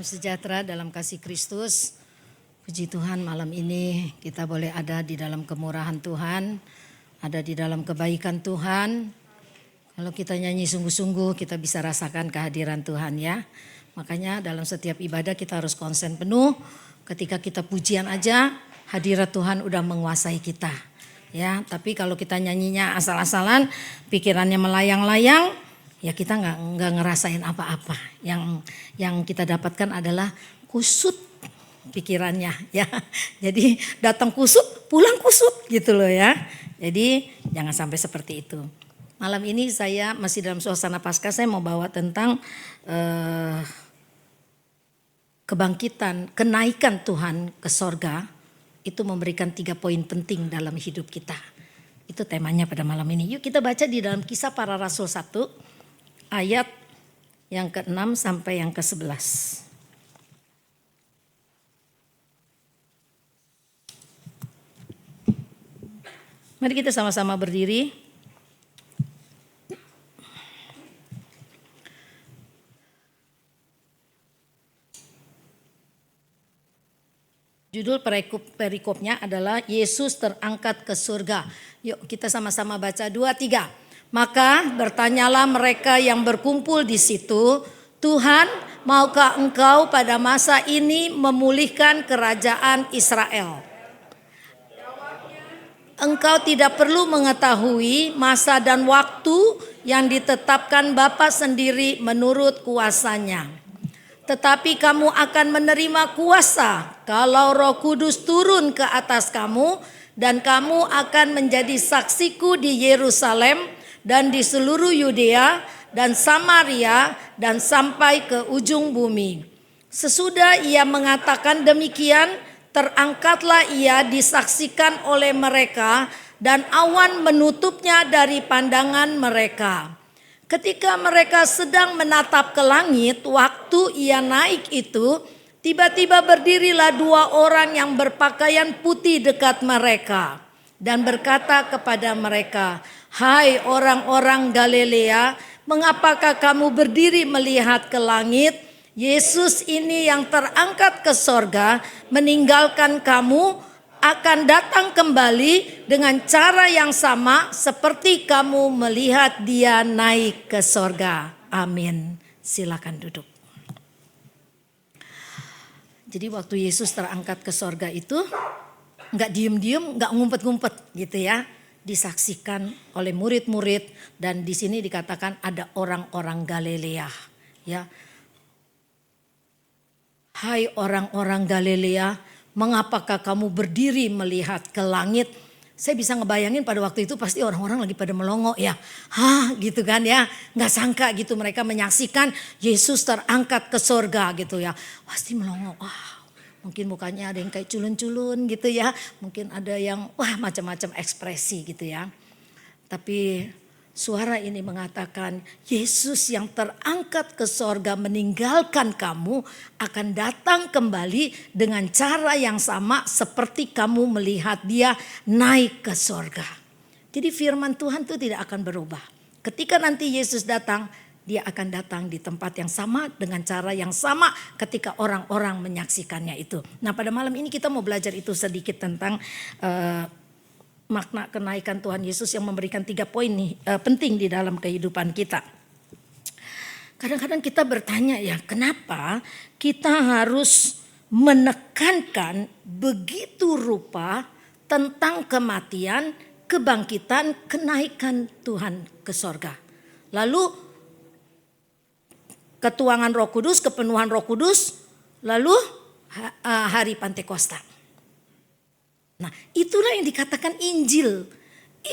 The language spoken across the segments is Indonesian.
Salam sejahtera dalam kasih Kristus. Puji Tuhan, malam ini kita boleh ada di dalam kemurahan Tuhan, ada di dalam kebaikan Tuhan. Kalau kita nyanyi sungguh-sungguh, kita bisa rasakan kehadiran Tuhan ya. Makanya dalam setiap ibadah kita harus konsen penuh. Ketika kita pujian aja, hadirat Tuhan udah menguasai kita. Ya, tapi kalau kita nyanyinya asal-asalan, pikirannya melayang-layang, ya kita nggak ngerasain apa-apa. Yang kita dapatkan adalah kusut pikirannya ya. Jadi datang kusut, pulang kusut gitu loh ya. Jadi jangan sampai seperti itu. Malam ini saya masih dalam suasana Paskah, saya mau bawa tentang kebangkitan, kenaikan Tuhan ke sorga. Itu memberikan 3 poin penting dalam hidup kita. Itu temanya pada malam ini. Yuk kita baca di dalam Kisah Para Rasul 1 ayat yang ke-6 sampai yang ke-11. Mari kita sama-sama berdiri. Judul perikopnya adalah Yesus terangkat ke surga. Yuk kita sama-sama baca 2, 3. Maka bertanyalah mereka yang berkumpul di situ, Tuhan, maukah engkau pada masa ini memulihkan kerajaan Israel? Engkau tidak perlu mengetahui masa dan waktu yang ditetapkan Bapa sendiri menurut kuasanya. Tetapi kamu akan menerima kuasa kalau Roh Kudus turun ke atas kamu, dan kamu akan menjadi saksiku di Yerusalem dan di seluruh Yudea dan Samaria dan sampai ke ujung bumi. Sesudah ia mengatakan demikian, terangkatlah ia disaksikan oleh mereka dan awan menutupnya dari pandangan mereka. Ketika mereka sedang menatap ke langit, waktu ia naik itu, tiba-tiba berdirilah 2 orang yang berpakaian putih dekat mereka dan berkata kepada mereka, "Hai orang-orang Galilea, mengapakah kamu berdiri melihat ke langit? Yesus ini yang terangkat ke sorga meninggalkan kamu, akan datang kembali dengan cara yang sama seperti kamu melihat dia naik ke sorga." Amin. Silakan duduk. Jadi waktu Yesus terangkat ke sorga itu nggak diem-diem, nggak ngumpet-ngumpet gitu ya. Disaksikan oleh murid-murid, dan di sini dikatakan ada orang-orang Galilea ya. Hai orang-orang Galilea, mengapakah kamu berdiri melihat ke langit? Saya bisa ngebayangin pada waktu itu pasti orang-orang lagi pada melongo ya. Hah gitu kan ya. Gak sangka gitu mereka menyaksikan Yesus terangkat ke sorga gitu ya. Pasti melongo. Wah, mungkin mukanya ada yang kayak culun-culun gitu ya. Mungkin ada yang wah macam-macam ekspresi gitu ya. Tapi suara ini mengatakan Yesus yang terangkat ke sorga meninggalkan kamu akan datang kembali dengan cara yang sama seperti kamu melihat dia naik ke sorga. Jadi firman Tuhan itu tidak akan berubah. Ketika nanti Yesus datang, dia akan datang di tempat yang sama dengan cara yang sama ketika orang-orang menyaksikannya itu. Nah pada malam ini kita mau belajar itu sedikit tentang makna kenaikan Tuhan Yesus yang memberikan 3 poin nih, penting di dalam kehidupan kita. Kadang-kadang kita bertanya ya, kenapa kita harus menekankan begitu rupa tentang kematian, kebangkitan, kenaikan Tuhan ke sorga. Lalu ketuangan Roh Kudus, kepenuhan Roh Kudus, lalu hari Pantekosta. Nah itulah yang dikatakan Injil.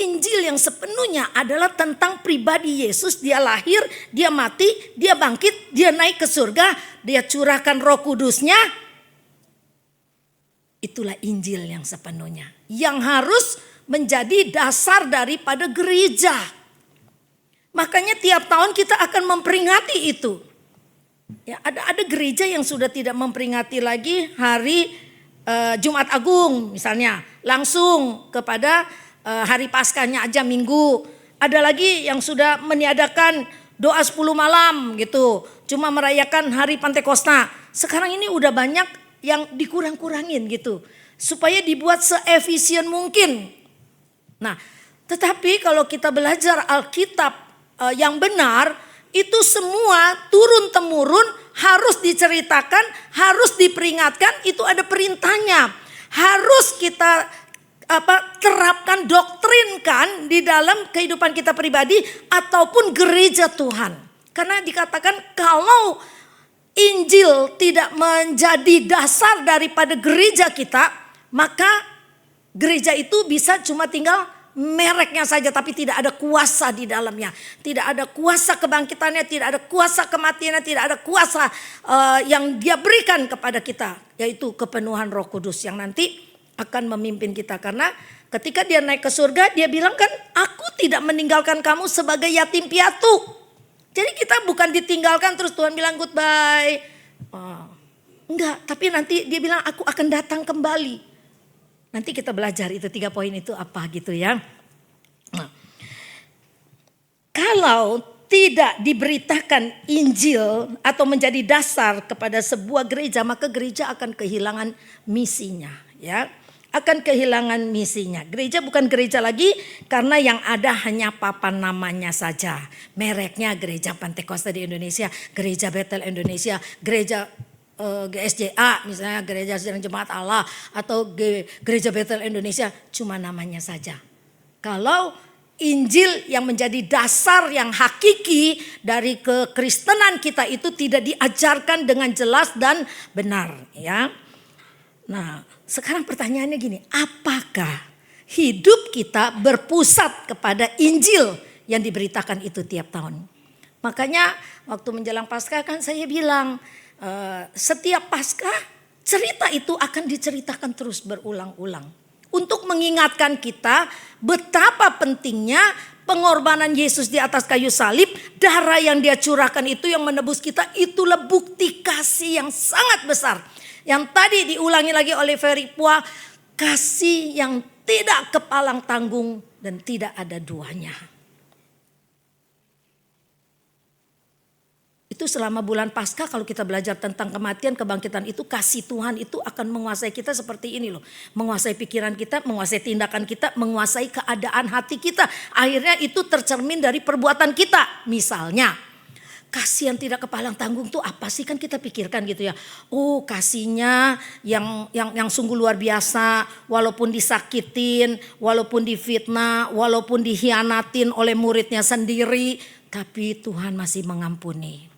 Injil yang sepenuhnya adalah tentang pribadi Yesus. Dia lahir, dia mati, dia bangkit, dia naik ke surga, dia curahkan Roh Kudusnya. Itulah Injil yang sepenuhnya. Yang harus menjadi dasar daripada gereja. Makanya tiap tahun kita akan memperingati itu. Ya, ada gereja yang sudah tidak memperingati lagi hari Jumat Agung misalnya, langsung kepada hari Paskahnya aja Minggu. Ada lagi yang sudah meniadakan doa 10 malam gitu. cuma merayakan hari Pantekosta. Sekarang ini udah banyak yang dikurang-kurangin gitu. Supaya dibuat seefisien mungkin. Nah, tetapi kalau kita belajar Alkitab yang benar, itu semua turun-temurun harus diceritakan, harus diperingatkan, itu ada perintahnya. Harus kita terapkan, doktrinkan di dalam kehidupan kita pribadi ataupun gereja Tuhan. Karena dikatakan kalau Injil tidak menjadi dasar daripada gereja kita, maka gereja itu bisa cuma tinggal mereknya saja, tapi tidak ada kuasa di dalamnya. Tidak ada kuasa kebangkitannya, tidak ada kuasa kematiannya, tidak ada kuasa yang dia berikan kepada kita, yaitu kepenuhan Roh Kudus yang nanti akan memimpin kita. Karena ketika dia naik ke surga, dia bilang kan, aku tidak meninggalkan kamu sebagai yatim piatu. Jadi kita bukan ditinggalkan terus Tuhan bilang goodbye. Enggak, tapi nanti dia bilang aku akan datang kembali. Nanti kita belajar itu 3 poin itu apa gitu ya. Nah, kalau tidak diberitakan Injil atau menjadi dasar kepada sebuah gereja, maka gereja akan kehilangan misinya ya. Akan kehilangan misinya. Gereja bukan gereja lagi karena yang ada hanya papan namanya saja. Mereknya Gereja Pantekosta di Indonesia, Gereja Betel Indonesia, Gereja GSJA misalnya, Gereja Sedang Jemaat Allah atau Gereja Betel Indonesia, cuma namanya saja. Kalau Injil yang menjadi dasar yang hakiki dari kekristenan kita itu tidak diajarkan dengan jelas dan benar ya. Nah, sekarang pertanyaannya gini, apakah hidup kita berpusat kepada Injil yang diberitakan itu tiap tahun? Makanya waktu menjelang Paskah kan saya bilang, setiap Paskah cerita itu akan diceritakan terus berulang-ulang. Untuk mengingatkan kita betapa pentingnya pengorbanan Yesus di atas kayu salib, darah yang dia curahkan itu yang menebus kita, itulah bukti kasih yang sangat besar. Yang tadi diulangi lagi oleh Ferry Pua, kasih yang tidak kepalang tanggung dan tidak ada duanya. Itu selama bulan Paskah kalau kita belajar tentang kematian, kebangkitan itu, kasih Tuhan itu akan menguasai kita seperti ini loh. Menguasai pikiran kita, menguasai tindakan kita, menguasai keadaan hati kita. Akhirnya itu tercermin dari perbuatan kita. Misalnya, kasih yang tidak kepalang tanggung tuh apa sih, kan kita pikirkan gitu ya. Oh, kasihnya yang sungguh luar biasa, walaupun disakitin, walaupun difitnah, walaupun dikhianatin oleh muridnya sendiri, tapi Tuhan masih mengampuni.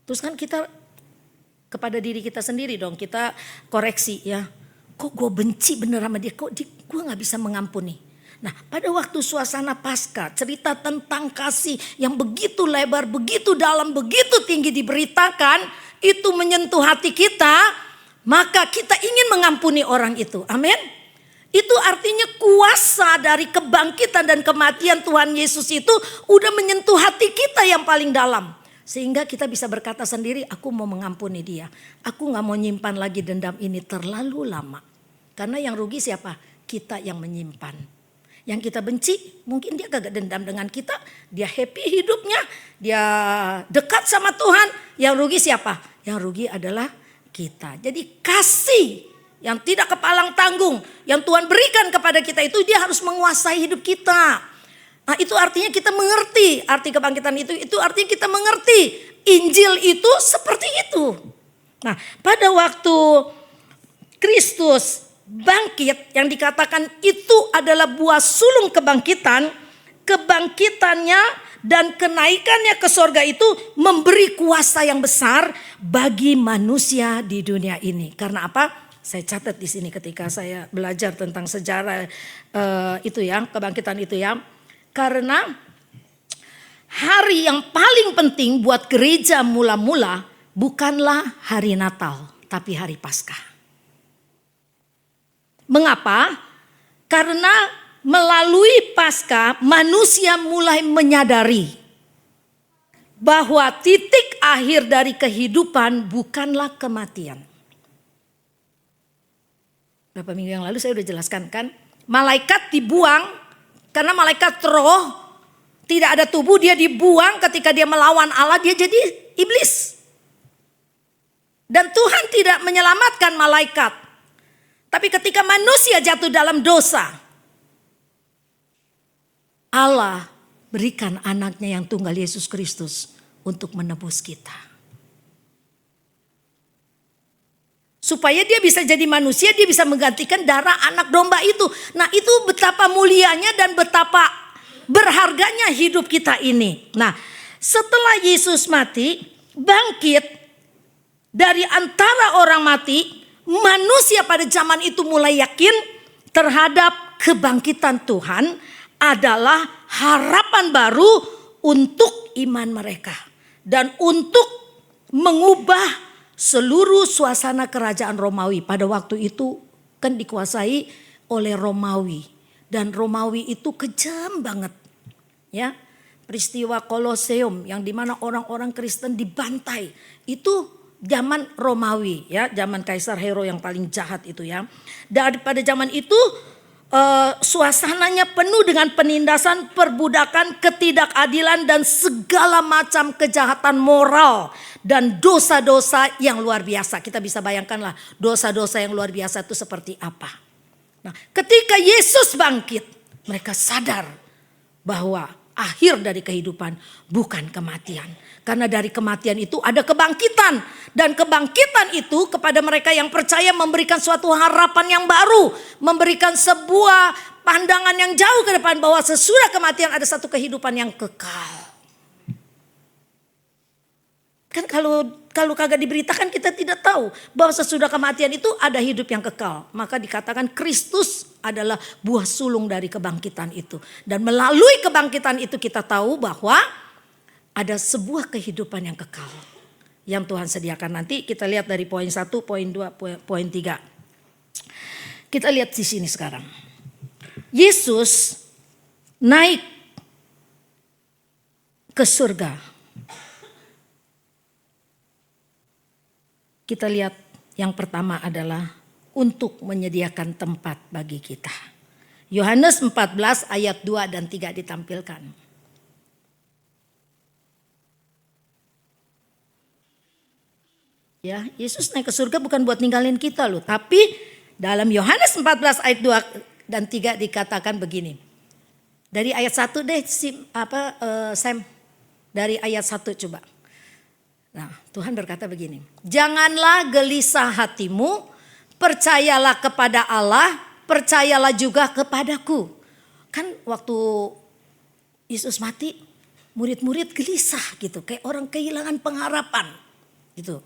Terus kan kita kepada diri kita sendiri dong, kita koreksi ya. Kok gue benci bener sama dia, kok gue gak bisa mengampuni. Nah, pada waktu suasana Paskah, cerita tentang kasih yang begitu lebar, begitu dalam, begitu tinggi diberitakan, itu menyentuh hati kita, maka kita ingin mengampuni orang itu. Amin. Itu artinya kuasa dari kebangkitan dan kematian Tuhan Yesus itu udah menyentuh hati kita yang paling dalam. Sehingga kita bisa berkata sendiri, aku mau mengampuni dia. Aku gak mau nyimpan lagi dendam ini terlalu lama. Karena yang rugi siapa? Kita yang menyimpan. Yang kita benci, mungkin dia gak dendam dengan kita. Dia happy hidupnya, dia dekat sama Tuhan. Yang rugi siapa? Yang rugi adalah kita. Jadi kasih yang tidak kepalang tanggung, yang Tuhan berikan kepada kita itu, dia harus menguasai hidup kita. Nah, itu artinya kita mengerti arti kebangkitan itu artinya kita mengerti Injil itu seperti itu. Nah, pada waktu Kristus bangkit yang dikatakan itu adalah buah sulung kebangkitan, kebangkitannya dan kenaikannya ke sorga itu memberi kuasa yang besar bagi manusia di dunia ini. Karena apa? Saya catat di sini ketika saya belajar tentang sejarah itu ya, kebangkitan itu ya. Karena hari yang paling penting buat gereja mula-mula bukanlah hari Natal, tapi hari Paskah. Mengapa? Karena melalui Paskah manusia mulai menyadari bahwa titik akhir dari kehidupan bukanlah kematian. Beberapa minggu yang lalu saya sudah jelaskan kan, malaikat dibuang karena malaikat roh Tidak ada tubuh, dia dibuang. Ketika dia melawan Allah, dia jadi iblis. Dan Tuhan tidak menyelamatkan malaikat. Tapi ketika manusia jatuh dalam dosa, Allah berikan anaknya yang tunggal, Yesus Kristus, untuk menebus kita. Supaya dia bisa jadi manusia, dia bisa menggantikan darah anak domba itu. Nah, itu betapa mulianya dan betapa berharganya hidup kita ini. Nah, setelah Yesus mati, bangkit dari antara orang mati, manusia pada zaman itu mulai yakin terhadap kebangkitan Tuhan adalah harapan baru untuk iman mereka. Dan untuk mengubah seluruh suasana kerajaan Romawi. Pada waktu itu kan dikuasai oleh Romawi. Dan Romawi itu kejam banget. Ya, peristiwa Koloseum yang dimana orang-orang Kristen dibantai. Itu zaman Romawi, ya, zaman Kaisar Nero yang paling jahat itu ya. Dan pada zaman itu suasananya penuh dengan penindasan, perbudakan, ketidakadilan dan segala macam kejahatan moral dan dosa-dosa yang luar biasa. Kita bisa bayangkanlah dosa-dosa yang luar biasa itu seperti apa. Nah, ketika Yesus bangkit, mereka sadar bahwa akhir dari kehidupan bukan kematian. Karena dari kematian itu ada kebangkitan. Dan kebangkitan itu kepada mereka yang percaya memberikan suatu harapan yang baru. Memberikan sebuah pandangan yang jauh ke depan bahwa sesudah kematian ada satu kehidupan yang kekal. Kan kalau kagak diberitakan kita tidak tahu bahwa sesudah kematian itu ada hidup yang kekal. Maka dikatakan Kristus adalah buah sulung dari kebangkitan itu. Dan melalui kebangkitan itu kita tahu bahwa ada sebuah kehidupan yang kekal yang Tuhan sediakan. Nanti kita lihat dari poin 1, poin 2, poin 3. Kita lihat di sini sekarang. Yesus naik ke surga. Kita lihat yang pertama adalah untuk menyediakan tempat bagi kita. Yohanes 14 ayat 2 dan 3 ditampilkan. Ya, Yesus naik ke surga bukan buat ninggalin kita loh. Tapi dalam Yohanes 14 ayat 2 dan 3 dikatakan begini. Dari ayat 1 deh Sam. Dari ayat 1 coba. Nah, Tuhan berkata begini. Janganlah gelisah hatimu, percayalah kepada Allah, percayalah juga kepadaku. Kan waktu Yesus mati, murid-murid gelisah gitu, kayak orang kehilangan pengharapan gitu.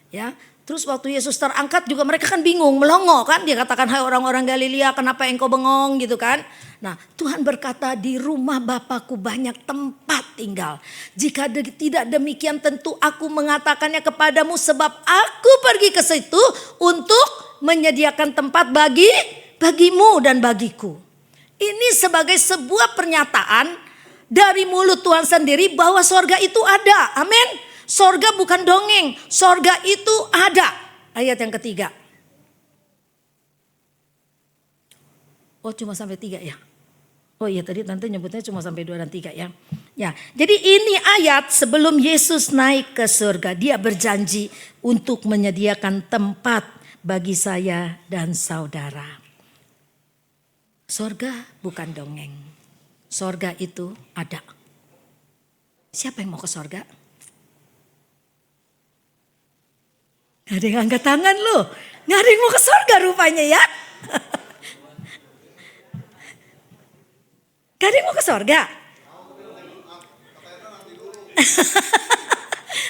Ya, terus waktu Yesus terangkat juga mereka kan bingung, melongo kan. Dia katakan, hai orang-orang Galilea, kenapa engkau bengong gitu kan. Nah, Tuhan berkata, di rumah Bapakku banyak tempat tinggal. Jika tidak demikian tentu aku mengatakannya kepadamu, sebab aku pergi ke situ untuk menyediakan tempat bagimu dan bagiku. Ini sebagai sebuah pernyataan dari mulut Tuhan sendiri bahwa sorga itu ada. Amin. Sorga bukan dongeng, sorga itu ada. Ayat yang ketiga. Oh, cuma sampai 3 ya. Oh iya, tadi tante nyebutnya cuma sampai 2 dan 3 ya. Ya, jadi ini ayat sebelum Yesus naik ke surga. Dia berjanji untuk menyediakan tempat bagi saya dan saudara. Sorga bukan dongeng. Sorga itu ada. Siapa yang mau ke sorga? Gak ada yang angkat tangan loh. Gak ada yang mau ke surga rupanya ya. Gak ada yang mau ke surga.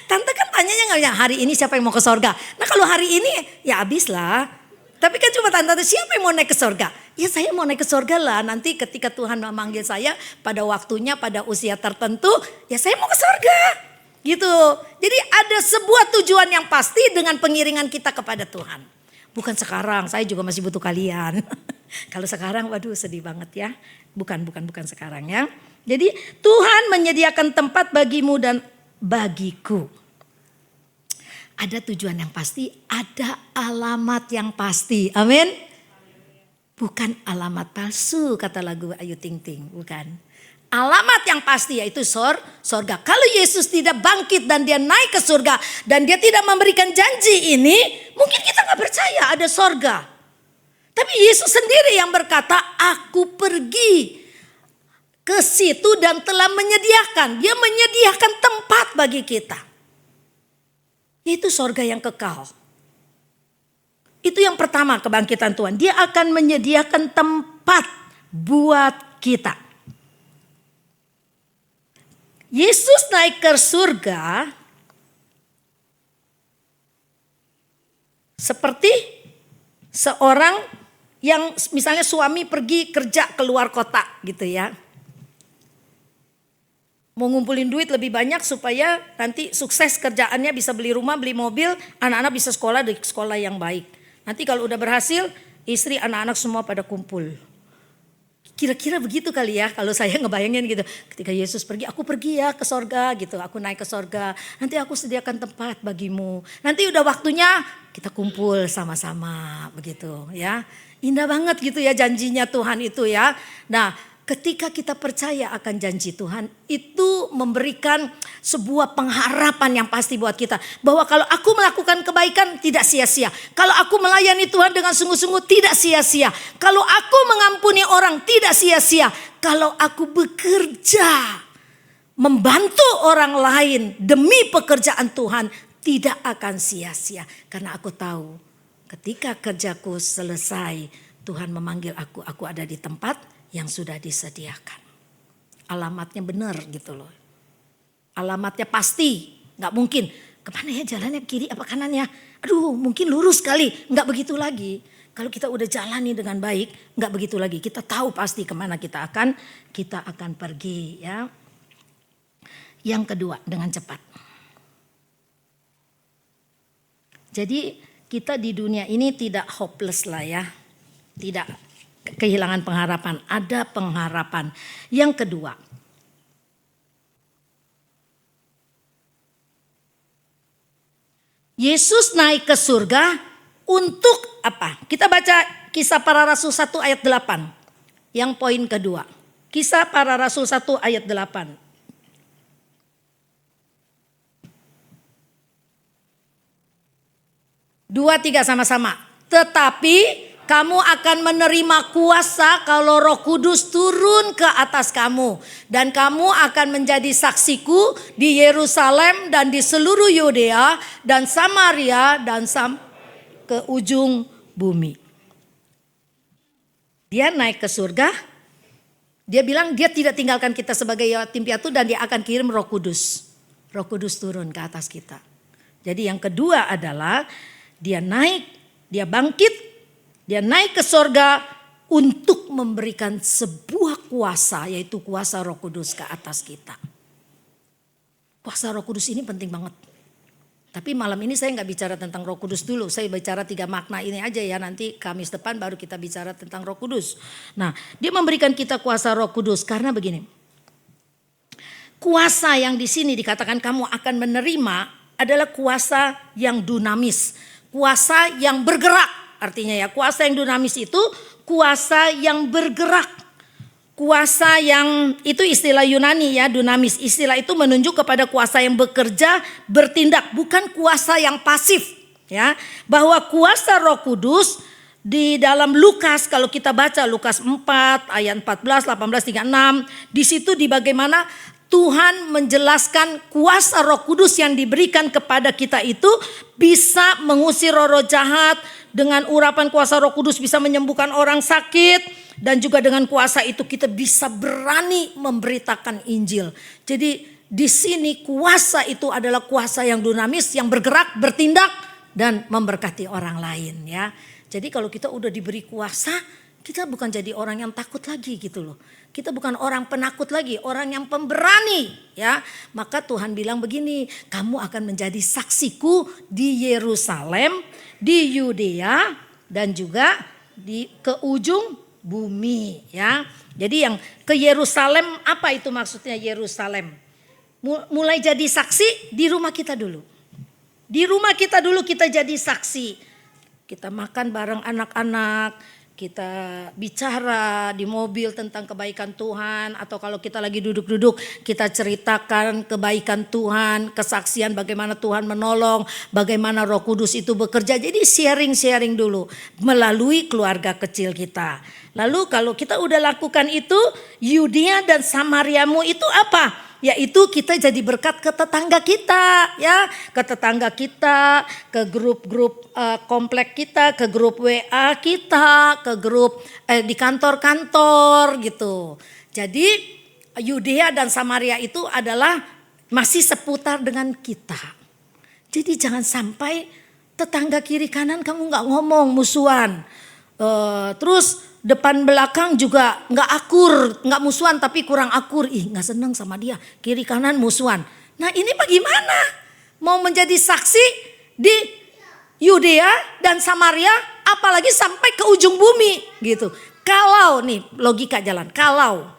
Tante kan tanyanya gak ya, hari ini siapa yang mau ke surga. Nah kalau hari ini ya habis lah. Tapi kan cuma tante siapa yang mau naik ke surga. Ya saya mau naik ke surga lah. Nanti ketika Tuhan memanggil saya pada waktunya, pada usia tertentu. Ya saya mau ke surga. Gitu. Jadi ada sebuah tujuan yang pasti dengan pengiringan kita kepada Tuhan. Bukan sekarang, saya juga masih butuh kalian. Kalau sekarang waduh sedih banget ya. Bukan sekarang ya. Jadi Tuhan menyediakan tempat bagimu dan bagiku. Ada tujuan yang pasti, ada alamat yang pasti. Amin. Bukan alamat palsu kata lagu Ayu Ting Ting, bukan. Alamat yang pasti yaitu sorga. Kalau Yesus tidak bangkit dan dia naik ke surga dan dia tidak memberikan janji ini, mungkin kita gak percaya ada sorga. Tapi Yesus sendiri yang berkata, aku pergi ke situ dan telah menyediakan. Dia menyediakan tempat bagi kita. Itu sorga yang kekal. Itu yang pertama kebangkitan Tuhan. Dia akan menyediakan tempat buat kita. Yesus naik ke surga seperti seorang yang misalnya suami pergi kerja keluar kota gitu ya. Mau ngumpulin duit lebih banyak supaya nanti sukses kerjaannya, bisa beli rumah, beli mobil, anak-anak bisa sekolah di sekolah yang baik. Nanti kalau udah berhasil, istri anak-anak semua pada kumpul. Kira-kira begitu kali ya kalau saya ngebayangin gitu. Ketika Yesus pergi, aku pergi ya ke sorga gitu. Aku naik ke sorga, nanti aku sediakan tempat bagimu. Nanti udah waktunya kita kumpul sama-sama begitu ya. Indah banget gitu ya janjinya Tuhan itu ya. Nah, ketika kita percaya akan janji Tuhan, itu memberikan sebuah pengharapan yang pasti buat kita. Bahwa kalau aku melakukan kebaikan tidak sia-sia. Kalau aku melayani Tuhan dengan sungguh-sungguh tidak sia-sia. Kalau aku mengampuni orang tidak sia-sia. Kalau aku bekerja membantu orang lain demi pekerjaan Tuhan tidak akan sia-sia. Karena aku tahu ketika kerjaku selesai, Tuhan memanggil aku ada di tempat yang sudah disediakan. Alamatnya benar gitu loh. Alamatnya pasti, gak mungkin. Kemana ya jalannya, kiri apa kanan ya? Aduh mungkin lurus kali, gak begitu lagi. Kalau kita udah jalani dengan baik, gak begitu lagi. Kita tahu pasti kemana kita akan pergi ya. Yang kedua, dengan cepat. Jadi kita di dunia ini tidak hopeless lah ya. Tidak kehilangan pengharapan, ada pengharapan. Yang kedua, Yesus naik ke surga untuk apa? Kita baca Kisah Para Rasul 1 ayat 8. Yang poin kedua. Kisah Para Rasul 1 ayat 8. 2-3 sama-sama. Tetapi kamu akan menerima kuasa kalau Roh Kudus turun ke atas kamu. Dan kamu akan menjadi saksiku di Yerusalem dan di seluruh Yudea dan Samaria dan ke ujung bumi. Dia naik ke surga. Dia bilang dia tidak tinggalkan kita sebagai yatim piatu dan dia akan kirim Roh Kudus. Roh Kudus turun ke atas kita. Jadi yang kedua adalah dia naik, dia bangkit. Dia naik ke sorga untuk memberikan sebuah kuasa, yaitu kuasa Roh Kudus ke atas kita. Kuasa Roh Kudus ini penting banget. Tapi malam ini saya nggak bicara tentang Roh Kudus dulu. Saya bicara 3 makna ini aja ya. Nanti Kamis depan baru kita bicara tentang Roh Kudus. Nah, dia memberikan kita kuasa Roh Kudus karena begini. Kuasa yang di sini dikatakan kamu akan menerima adalah kuasa yang dinamis, kuasa yang bergerak. Artinya ya kuasa yang dinamis itu kuasa yang bergerak. Kuasa yang itu istilah Yunani ya, dunamis. Istilah itu menunjuk kepada kuasa yang bekerja, bertindak, bukan kuasa yang pasif ya. Bahwa kuasa Roh Kudus di dalam Lukas, kalau kita baca Lukas 4 ayat 14, 18, 36, di situ di bagaimana Tuhan menjelaskan kuasa Roh Kudus yang diberikan kepada kita itu bisa mengusir roh-roh jahat. Dengan urapan kuasa Roh Kudus bisa menyembuhkan orang sakit. Dan juga dengan kuasa itu kita bisa berani memberitakan Injil. Jadi di sini kuasa itu adalah kuasa yang dinamis, yang bergerak, bertindak dan memberkati orang lain ya. Jadi kalau kita udah diberi kuasa, kita bukan jadi orang yang takut lagi gitu loh. Kita bukan orang penakut lagi, orang yang pemberani ya. Maka Tuhan bilang begini, kamu akan menjadi saksiku di Yerusalem, di Yudea dan juga ke ujung bumi ya. Jadi yang ke Yerusalem, apa itu maksudnya Yerusalem? Mulai jadi saksi di rumah kita dulu. Di rumah kita dulu kita jadi saksi. Kita makan bareng anak-anak, kita bicara di mobil tentang kebaikan Tuhan, atau kalau kita lagi duduk-duduk kita ceritakan kebaikan Tuhan, kesaksian bagaimana Tuhan menolong, bagaimana Roh Kudus itu bekerja. Jadi sharing dulu melalui keluarga kecil kita. Lalu kalau kita udah lakukan itu, Yudea dan Samariamu itu apa? Yaitu kita jadi berkat ke tetangga kita, ya, ke tetangga kita, ke grup-grup komplek kita, ke grup WA kita, ke grup di kantor-kantor gitu. Jadi Yudea dan Samaria itu adalah masih seputar dengan kita. Jadi jangan sampai tetangga kiri kanan kamu nggak ngomong musuhan, terus depan belakang juga nggak akur, nggak musuhan tapi kurang akur. Ih, nggak senang sama dia, kiri kanan musuhan. Nah ini bagaimana? Mau menjadi saksi di Yudea dan Samaria, apalagi sampai ke ujung bumi gitu. Kalau nih logika jalan, kalau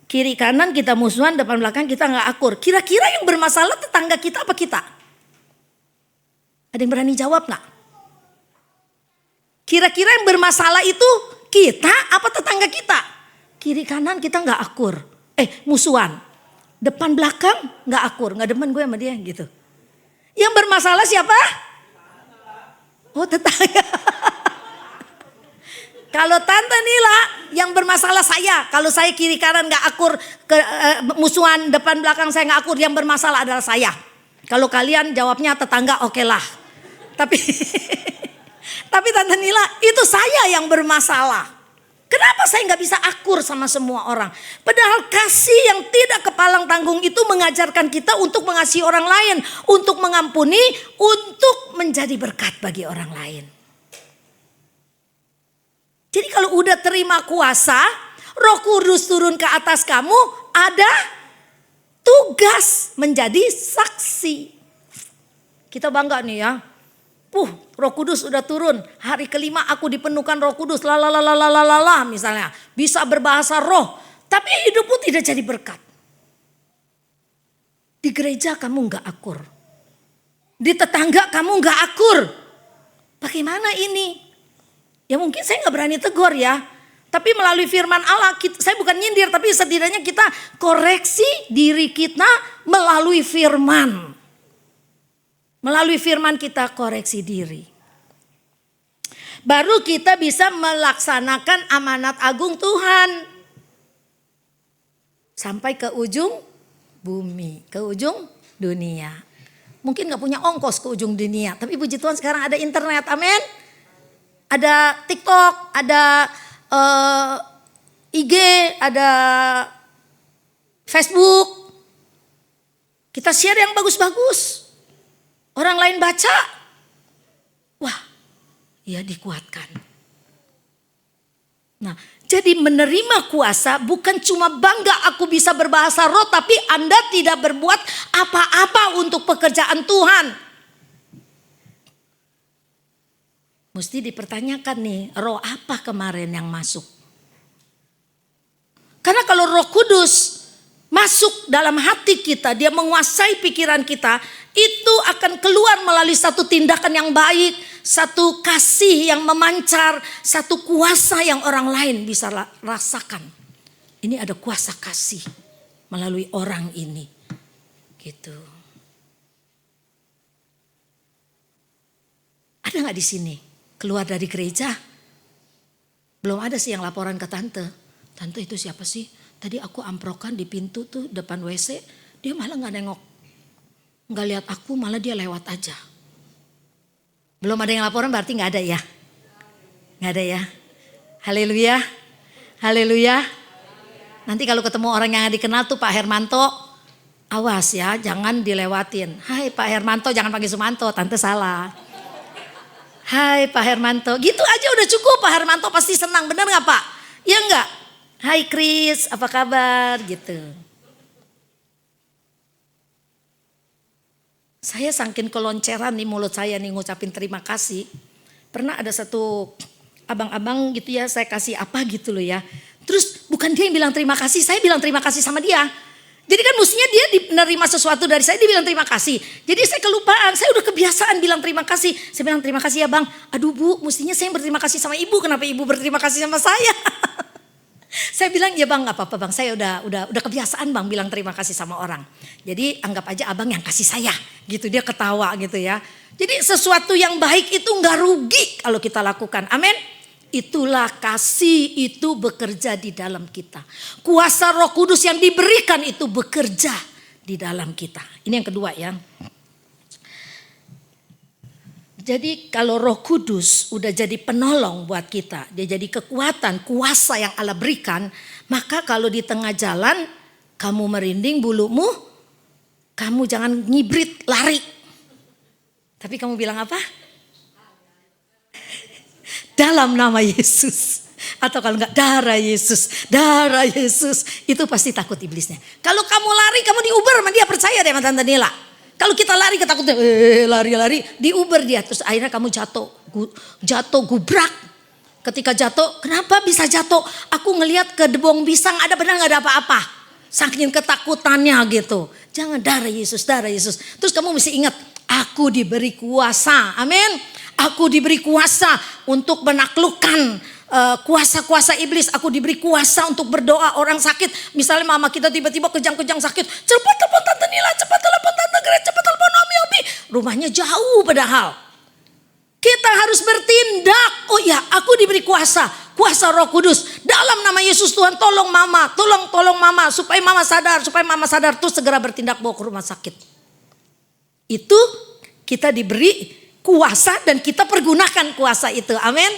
kiri kanan kita musuhan, depan belakang kita nggak akur, kira-kira yang bermasalah tetangga kita apa kita? Ada yang berani jawab nggak? Kira-kira yang bermasalah itu kita apa tetangga kita? Kiri kanan kita nggak akur, musuhan. Depan belakang nggak akur, nggak demen gue sama dia gitu. Yang bermasalah siapa? Oh tetangga. Kalau Tante Nila yang bermasalah saya, kalau saya kiri kanan nggak akur, musuhan depan belakang saya nggak akur, yang bermasalah adalah saya. Kalau kalian jawabnya tetangga, oke lah. Tapi Tante Nila, itu saya yang bermasalah. Kenapa saya nggak bisa akur sama semua orang? Padahal kasih yang tidak kepalang tanggung itu mengajarkan kita untuk mengasihi orang lain, untuk mengampuni, untuk menjadi berkat bagi orang lain. Jadi kalau udah terima kuasa, Roh Kudus turun ke atas kamu, ada tugas menjadi saksi. Kita bangga nih ya. Roh Kudus udah turun. Hari kelima aku dipenuhkan Roh Kudus. Lalalalalalala misalnya. Bisa berbahasa roh. Tapi hidupmu tidak jadi berkat. Di gereja kamu gak akur. Di tetangga kamu gak akur. Bagaimana ini? Ya mungkin saya gak berani tegur ya. Tapi melalui firman Allah, saya bukan nyindir. Tapi setidaknya kita koreksi diri kita melalui firman. Melalui firman kita koreksi diri. Baru kita bisa melaksanakan amanat agung Tuhan. Sampai ke ujung bumi, ke ujung dunia. Mungkin gak punya ongkos ke ujung dunia. Tapi puji Tuhan sekarang ada internet, amin. Ada TikTok, ada IG, ada Facebook. Kita share yang bagus-bagus. Orang lain baca, wah, ya dikuatkan. Nah, jadi menerima kuasa bukan cuma bangga aku bisa berbahasa roh, tapi Anda tidak berbuat apa-apa untuk pekerjaan Tuhan. Mesti dipertanyakan nih, roh apa kemarin yang masuk? Karena kalau Roh Kudus masuk dalam hati kita, dia menguasai pikiran kita, itu akan keluar melalui satu tindakan yang baik, satu kasih yang memancar, satu kuasa yang orang lain bisa rasakan. Ini ada kuasa kasih melalui orang ini. Gitu. Ada gak di sini keluar dari gereja? Belum ada sih yang laporan ke tante. Tante itu siapa sih? Tadi aku amprokan di pintu tuh depan WC, dia malah gak nengok. Gak lihat aku, malah dia lewat aja. Belum ada yang laporan berarti gak ada ya? Gak ada ya? Haleluya. Haleluya. Nanti kalau ketemu orang yang dikenal tuh Pak Hermanto, awas ya jangan dilewatin. Hai Pak Hermanto, jangan panggil Sumanto, tante salah. Hai Pak Hermanto, gitu aja udah cukup. Pak Hermanto pasti senang, bener gak Pak? Ya enggak? Hai Kris, apa kabar gitu. Saya saking kelonceran nih mulut saya nih ngucapin terima kasih. Pernah ada satu abang-abang gitu ya, saya kasih apa gitu loh ya. Terus bukan dia yang bilang terima kasih, saya bilang terima kasih sama dia. Jadi kan mestinya dia menerima sesuatu dari saya, dia bilang terima kasih. Jadi saya kelupaan, saya udah kebiasaan bilang terima kasih. Saya bilang terima kasih ya bang. Aduh bu, mestinya saya berterima kasih sama ibu, kenapa ibu berterima kasih sama saya? Saya bilang ya bang, nggak apa-apa bang, saya udah kebiasaan bang bilang terima kasih sama orang. Jadi anggap aja abang yang kasih saya, gitu, dia ketawa gitu ya. Jadi sesuatu yang baik itu nggak rugi kalau kita lakukan, amin. Itulah kasih itu bekerja di dalam kita. Kuasa Roh Kudus yang diberikan itu bekerja di dalam kita. Ini yang kedua ya. Jadi kalau Roh Kudus udah jadi penolong buat kita, dia jadi kekuatan, kuasa yang Allah berikan, maka kalau di tengah jalan kamu merinding bulumu, kamu jangan ngibrit lari. Tapi kamu bilang apa? Dalam nama Yesus. Atau kalau enggak darah Yesus. Darah Yesus. Itu pasti takut iblisnya. Kalau kamu lari, kamu diuber sama dia, percaya deh sama Tante Nila. Kalau kita lari ketakutan, lari-lari, diuber dia. Terus akhirnya kamu jatuh gubrak. Ketika jatuh, kenapa bisa jatuh? Aku ngelihat ke debong pisang ada, benar gak ada apa-apa. Saking ketakutannya gitu. Jangan, darah Yesus, darah Yesus. Terus kamu mesti ingat, aku diberi kuasa, amin. Aku diberi kuasa untuk menaklukkan kuasa-kuasa iblis. Aku diberi kuasa untuk berdoa orang sakit. Misalnya mama kita tiba-tiba kejang-kejang sakit. Cepat telepon Tante Nila, cepat telepon Tante Grace, cepat telepon Omi. Rumahnya jauh padahal. Kita harus bertindak. Oh ya, aku diberi kuasa. Kuasa Roh Kudus. Dalam nama Yesus Tuhan, tolong mama. Tolong mama. Supaya mama sadar. Terus segera bertindak bawa ke rumah sakit. Itu kita diberi kuasa dan kita pergunakan kuasa itu. Amin.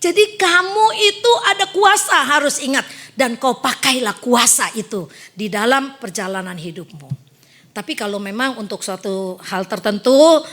Jadi kamu itu ada kuasa, harus ingat. Dan kau pakailah kuasa itu di dalam perjalanan hidupmu. Tapi kalau memang untuk suatu hal tertentu,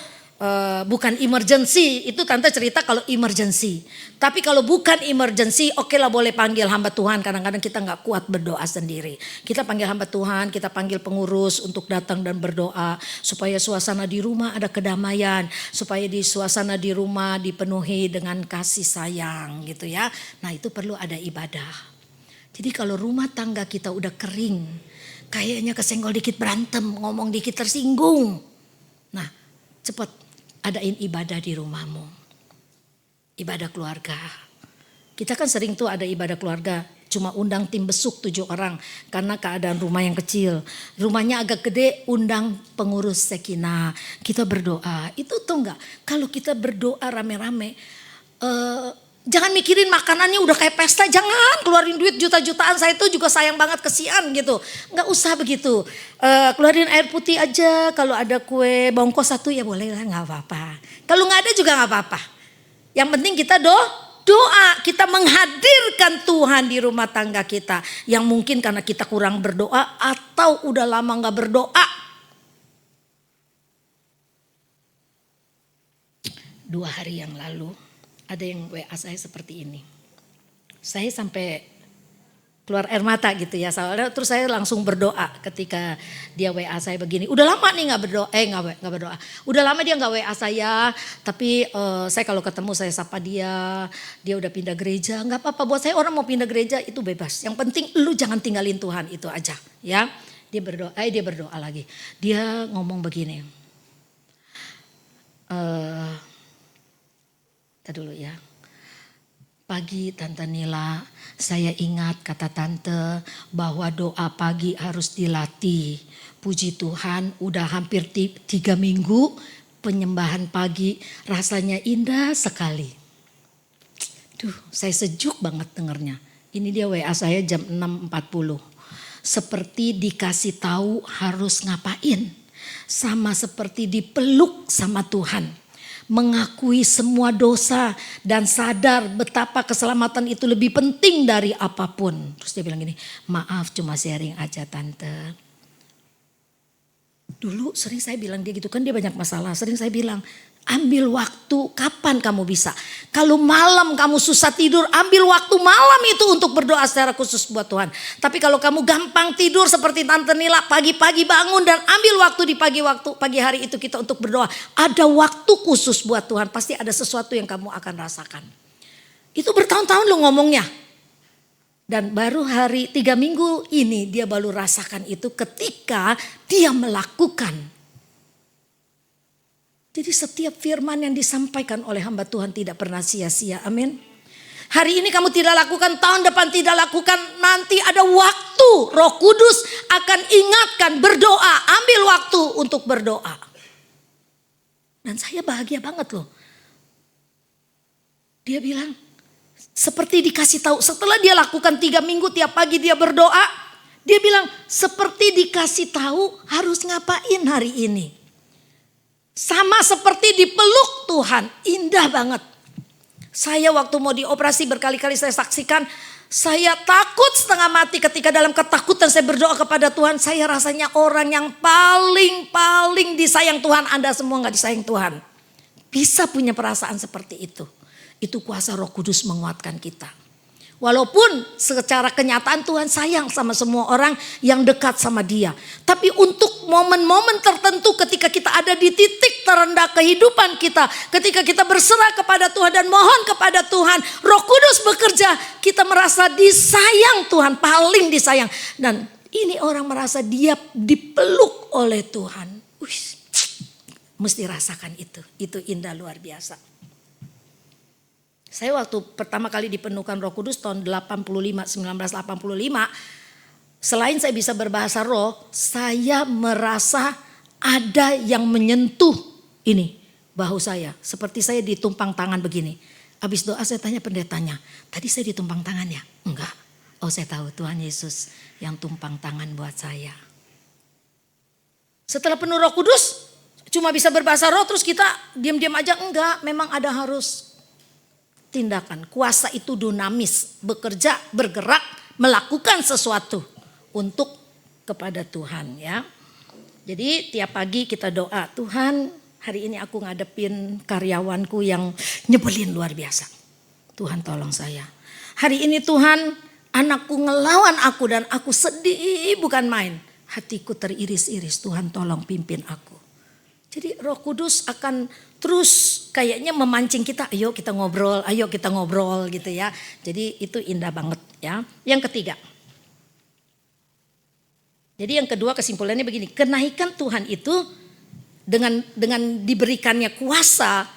bukan emergency, itu Tante cerita kalau emergency. Tapi kalau bukan emergency, oke lah boleh panggil hamba Tuhan. Kadang-kadang kita gak kuat berdoa sendiri. Kita panggil hamba Tuhan, kita panggil pengurus untuk datang dan berdoa. Supaya suasana di rumah ada kedamaian. Supaya di suasana di rumah dipenuhi dengan kasih sayang gitu ya. Nah itu perlu ada ibadah. Jadi kalau rumah tangga kita udah kering, kayaknya kesenggol dikit berantem, ngomong dikit tersinggung. Nah cepat adain ibadah di rumahmu. Ibadah keluarga. Kita kan sering tuh ada ibadah keluarga. Cuma undang tim besuk 7 orang. Karena keadaan rumah yang kecil. Rumahnya agak gede, undang pengurus Sekinah. Kita berdoa. Itu tuh enggak. Kalau kita berdoa rame-rame. Jangan mikirin makanannya udah kayak pesta. Jangan keluarin duit juta-jutaan. Saya itu juga sayang banget, kesian gitu. Nggak usah begitu. Keluarin air putih aja. Kalau ada kue bongkos 1 ya boleh lah, nggak apa-apa. Kalau nggak ada juga nggak apa-apa. Yang penting kita doa. Kita menghadirkan Tuhan di rumah tangga kita. Yang mungkin karena kita kurang berdoa atau udah lama nggak berdoa. 2 hari yang lalu. Ada yang WA saya seperti ini. Saya sampai keluar air mata gitu ya. Terus saya langsung berdoa ketika dia WA saya begini. Udah lama nih gak berdoa. Gak berdoa. Udah lama dia gak WA saya. Tapi saya kalau ketemu saya sapa dia. Dia udah pindah gereja. Gak apa-apa, buat saya orang mau pindah gereja itu bebas. Yang penting lu jangan tinggalin Tuhan, itu aja ya. Dia berdoa lagi. Dia ngomong begini. Dulu ya. Pagi Tante Nila, saya ingat kata Tante bahwa doa pagi harus dilatih. Puji Tuhan udah hampir 3 minggu penyembahan pagi, rasanya indah sekali. Saya sejuk banget dengernya. Ini dia WA saya jam 6.40. Seperti dikasih tahu harus ngapain. Sama seperti dipeluk sama Tuhan. Mengakui semua dosa dan sadar betapa keselamatan itu lebih penting dari apapun. Terus dia bilang gini, maaf cuma sharing aja Tante. Dulu sering saya bilang dia gitu, kan dia banyak masalah. Sering saya bilang, ambil waktu kapan kamu bisa. Kalau malam kamu susah tidur, ambil waktu malam itu untuk berdoa secara khusus buat Tuhan. Tapi kalau kamu gampang tidur seperti Tante Nila, pagi-pagi bangun dan ambil waktu di pagi hari itu kita untuk berdoa. Ada waktu khusus buat Tuhan, pasti ada sesuatu yang kamu akan rasakan. Itu bertahun-tahun lo ngomongnya. Dan baru hari 3 minggu ini dia baru rasakan itu ketika dia melakukan. Jadi setiap firman yang disampaikan oleh hamba Tuhan tidak pernah sia-sia. Amin. Hari ini kamu tidak lakukan, tahun depan tidak lakukan, nanti ada waktu Roh Kudus akan ingatkan berdoa, ambil waktu untuk berdoa. Dan saya bahagia banget loh. Dia bilang seperti dikasih tahu, setelah dia lakukan 3 minggu tiap pagi dia berdoa, dia bilang seperti dikasih tahu harus ngapain hari ini. Sama seperti dipeluk Tuhan, indah banget. Saya waktu mau dioperasi berkali-kali saya saksikan, saya takut setengah mati ketika dalam ketakutan saya berdoa kepada Tuhan. Saya rasanya orang yang paling disayang Tuhan. Anda semua gak disayang Tuhan. Bisa punya perasaan seperti itu. Itu kuasa Roh Kudus menguatkan kita. Walaupun secara kenyataan Tuhan sayang sama semua orang yang dekat sama Dia. Tapi untuk momen-momen tertentu ketika kita ada di titik terendah kehidupan kita. Ketika kita berserah kepada Tuhan dan mohon kepada Tuhan. Roh Kudus bekerja, kita merasa disayang Tuhan, paling disayang. Dan ini orang merasa dia dipeluk oleh Tuhan. Mesti rasakan itu. Itu indah luar biasa. Saya waktu pertama kali dipenuhkan Roh Kudus tahun 1985. Selain saya bisa berbahasa roh, saya merasa ada yang menyentuh ini bahu saya. Seperti saya ditumpang tangan begini. Habis doa saya tanya pendetanya, tadi saya ditumpang tangan ya? Enggak. Oh saya tahu Tuhan Yesus yang tumpang tangan buat saya. Setelah penuh Roh Kudus, cuma bisa berbahasa roh terus kita diam-diam aja? Enggak, memang ada harus tindakan. Kuasa itu dinamis, bekerja, bergerak, melakukan sesuatu untuk kepada Tuhan ya. Jadi tiap pagi kita doa, Tuhan hari ini aku ngadepin karyawanku yang nyebelin luar biasa. Tuhan tolong saya. Hari ini Tuhan anakku ngelawan aku dan aku sedih bukan main. Hatiku teriris-iris, Tuhan tolong pimpin aku. Jadi Roh Kudus akan terus kayaknya memancing kita, ayo kita ngobrol gitu ya. Jadi itu indah banget ya. Yang ketiga. Jadi yang kedua kesimpulannya begini, kenaikan Tuhan itu dengan diberikannya kuasa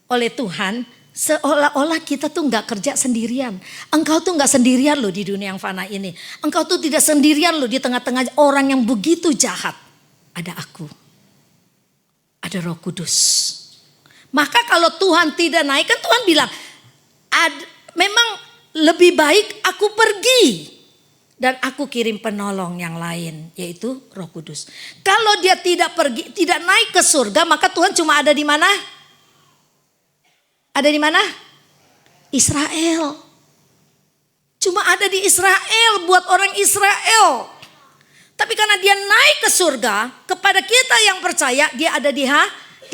oleh Tuhan, seolah-olah kita tuh nggak kerja sendirian. Engkau tuh nggak sendirian loh di dunia yang fana ini. Engkau tuh tidak sendirian loh di tengah-tengah orang yang begitu jahat. Ada aku. Ada Roh Kudus. Maka kalau Tuhan tidak naik, kan Tuhan bilang, memang lebih baik aku pergi dan aku kirim penolong yang lain, yaitu Roh Kudus. Kalau dia tidak pergi, tidak naik ke surga, maka Tuhan cuma ada di mana? Ada di mana? Israel. Cuma ada di Israel buat orang Israel. Tapi karena dia naik ke surga, kepada kita yang percaya, dia ada di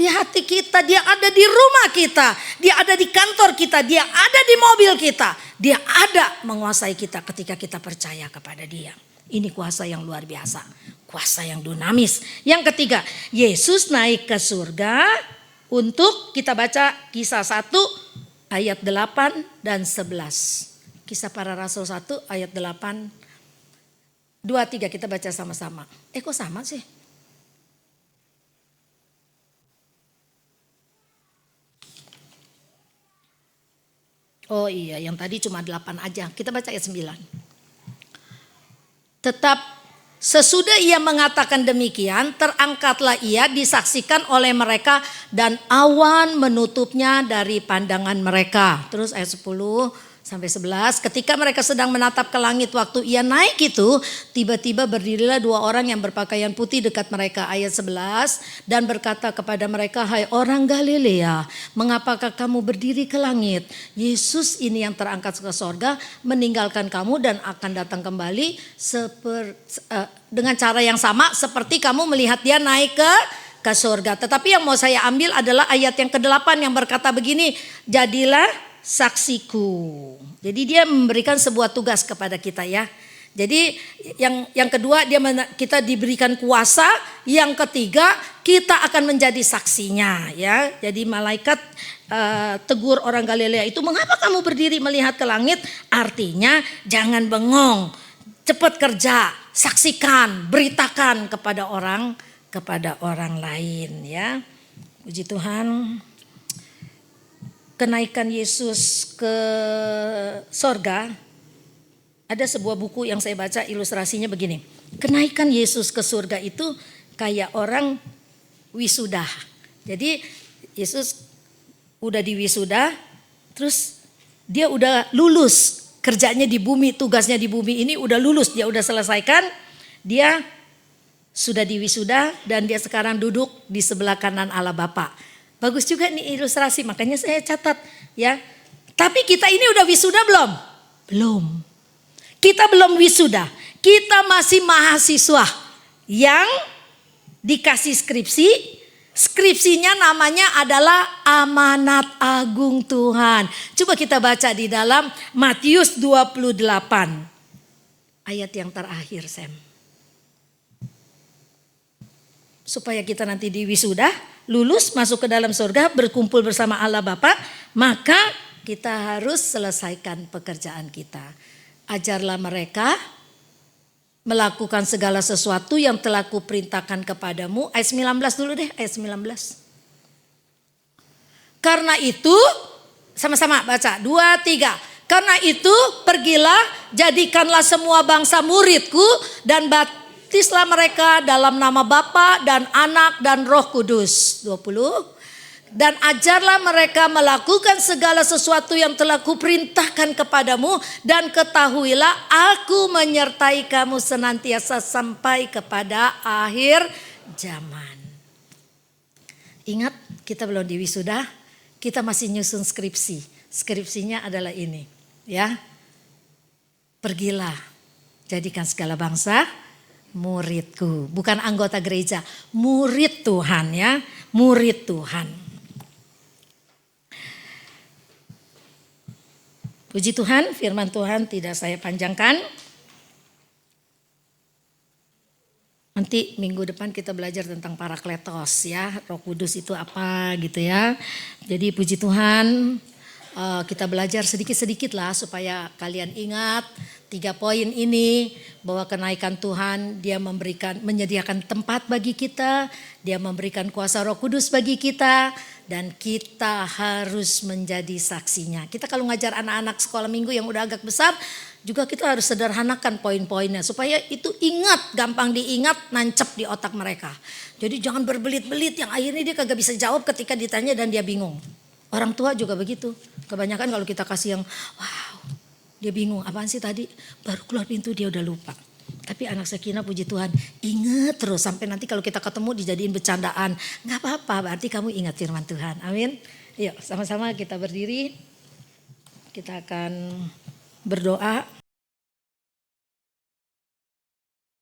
hati kita, dia ada di rumah kita, dia ada di kantor kita, dia ada di mobil kita. Dia ada menguasai kita ketika kita percaya kepada dia. Ini kuasa yang luar biasa, kuasa yang dinamis. Yang ketiga, Yesus naik ke surga untuk kita baca Kisah 1 ayat 8 dan 11. Kisah Para Rasul 1 ayat 8. 2, 3 kita baca sama-sama. Kok sama sih? Oh iya, yang tadi cuma 8 aja. Kita baca ayat 9. Tetap sesudah ia mengatakan demikian, terangkatlah ia disaksikan oleh mereka dan awan menutupnya dari pandangan mereka. Terus ayat 10 sampai 11, ketika mereka sedang menatap ke langit waktu ia naik itu, tiba-tiba berdirilah 2 orang yang berpakaian putih dekat mereka. Ayat 11, dan berkata kepada mereka, hai orang Galilea, mengapakah kamu berdiri ke langit? Yesus ini yang terangkat ke sorga, meninggalkan kamu dan akan datang kembali dengan cara yang sama seperti kamu melihat dia naik ke surga. Tetapi yang mau saya ambil adalah ayat yang ke-8 yang berkata begini, jadilah saksiku. Jadi dia memberikan sebuah tugas kepada kita ya. Jadi yang kedua kita diberikan kuasa, yang ketiga kita akan menjadi saksinya ya. Jadi malaikat tegur orang Galilea itu, mengapa kamu berdiri melihat ke langit? Artinya jangan bengong, cepat kerja, saksikan, beritakan kepada orang lain ya. Puji Tuhan. Kenaikan Yesus ke sorga, ada sebuah buku yang saya baca ilustrasinya begini. Kenaikan Yesus ke surga itu kayak orang wisuda. Jadi Yesus udah diwisuda, terus dia udah lulus kerjanya di bumi, tugasnya di bumi ini udah lulus, dia udah selesaikan, dia sudah diwisuda dan dia sekarang duduk di sebelah kanan Allah Bapa. Bagus juga nih ilustrasi, makanya saya catat ya. Tapi kita ini udah wisuda belum? Belum. Kita belum wisuda, kita masih mahasiswa yang dikasih skripsi. Skripsinya namanya adalah amanat agung Tuhan. Coba kita baca di dalam Matius 28. Ayat yang terakhir, Sam. Supaya kita nanti di wisuda, lulus, masuk ke dalam surga, berkumpul bersama Allah Bapa, maka kita harus selesaikan pekerjaan kita. Ajarlah mereka melakukan segala sesuatu yang telah kuperintahkan kepadamu. Ayat 19 dulu deh, ayat 19. Karena itu, sama-sama baca, 2, 3. Karena itu pergilah, jadikanlah semua bangsa muridku dan baptislah mereka dalam nama Bapa dan Anak dan Roh Kudus. 20. Dan ajarlah mereka melakukan segala sesuatu yang telah kuperintahkan kepadamu. Dan ketahuilah aku menyertai kamu senantiasa sampai kepada akhir zaman. Ingat, kita belum diwisuda, kita masih nyusun skripsi. Skripsinya adalah ini ya. Pergilah, jadikan segala bangsa muridku. Bukan anggota gereja, murid Tuhan ya. Murid Tuhan. Puji Tuhan, firman Tuhan tidak saya panjangkan. Nanti minggu depan kita belajar tentang Parakletos ya, Roh Kudus itu apa gitu ya. Jadi puji Tuhan, kita belajar sedikit-sedikit lah supaya kalian ingat 3 poin ini, bahwa kenaikan Tuhan dia menyediakan tempat bagi kita, dia memberikan kuasa Roh Kudus bagi kita, dan kita harus menjadi saksinya. Kita kalau ngajar anak-anak sekolah minggu yang udah agak besar, juga kita harus sederhanakan poin-poinnya supaya itu ingat, gampang diingat, nancep di otak mereka. Jadi jangan berbelit-belit yang akhirnya dia kagak bisa jawab ketika ditanya dan dia bingung. Orang tua juga begitu. Kebanyakan kalau kita kasih yang wow, dia bingung, apaan sih tadi? Baru keluar pintu dia udah lupa. Tapi anak Sakinah puji Tuhan ingat terus sampai nanti kalau kita ketemu dijadiin bercandaan. Gak apa-apa, berarti kamu ingat firman Tuhan. Amin. Yuk sama-sama kita berdiri. Kita akan berdoa.